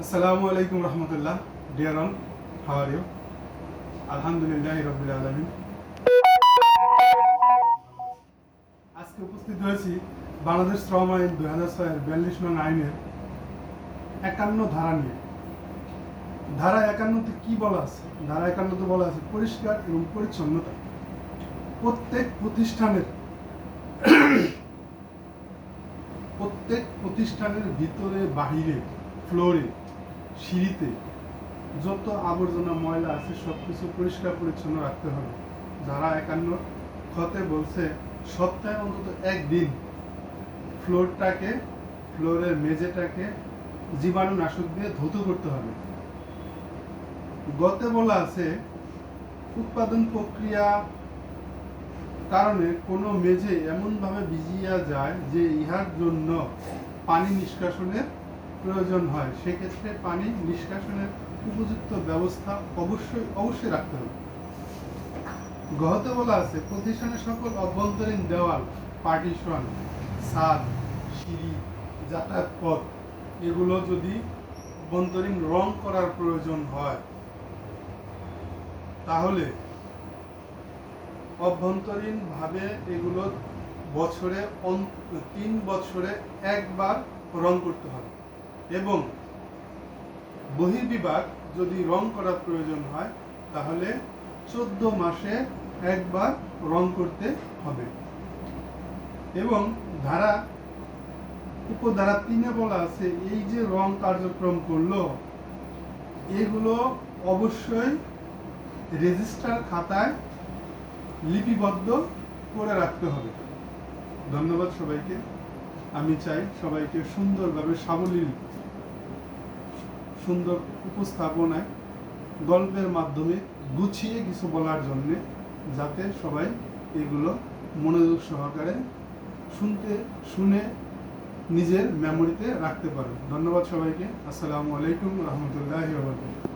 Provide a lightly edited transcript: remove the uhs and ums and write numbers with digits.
Assalamu alaikum rahmatullah. Dear all, how are you? Alhamdulillah Rabbil Alamin. আজকে উপস্থিত হয়েছি বাংলাদেশ শ্রম আইন 2006 42 নং আইনের 51 ধারা নিয়ে। ধারা 51 তে কি বলা আছে? ধারা 51 তে বলা আছে পরিষ্কার এবং পরিচ্ছন্নতা। প্রত্যেক প্রতিষ্ঠানের ভিতরে বাহিরে ফ্লোরে সিঁড়িতে যত আবর্জনা ময়লা আছে সবকিছু পরিষ্কার পরিচ্ছন্ন রাখতে হবে। ধারা 51 খতে বলছে সপ্তাহে অন্তত একদিন ফ্লোরের মেঝেটাকে জীবাণুনাশক দিয়ে ধৌত করতে হবে। গতে বলা আছে উৎপাদন প্রক্রিয়া কারণে কোনো মেঝে এমনভাবে ভিজিয়া যায় যে ইহার জন্য পানি নিষ্কাশনের প্রয়োজন হয়, সেক্ষেত্রে পানি নিষ্কাশনের উপযুক্ত ব্যবস্থা অবশ্যই রাখতে হবে। গহতে বলা আছে প্রতিষ্ঠানের সকল অভ্যন্তরীণ দেওয়াল, পার্টিশন, ছাদ, সিঁড়ি, যাতায়াত পথ এগুলো যদি অভ্যন্তরীণ রং করার প্রয়োজন হয় তাহলে অভ্যন্তরীণভাবে এগুলো বছরে 3 বছরে একবার রং করতে হবে এবং বহির্বিভাগ যদি রং করার প্রয়োজন হয় তাহলে 14 মাসে একবার রং করতে হবে। এবং উপধারা 3-এ বলা আছে এই যে রং কার্যক্রম করলো এগুলো অবশ্যই রেজিস্টার খাতায় লিপিবদ্ধ করে রাখতে হবে। ধন্যবাদ সবাইকে। আমি চাই সবাইকে সুন্দরভাবে সাবলীল সুন্দর উপস্থাপনায় গল্পের মাধ্যমে গুছিয়ে কিছু বলার জন্যে, যাতে সবাই এগুলো মনোযোগ সহকারে শুনে নিজের মেমোরিতে রাখতে পারে। ধন্যবাদ সবাইকে। আসসালামু আলাইকুম রহমতুল্লাহি ওয়া বারাকাতুহু।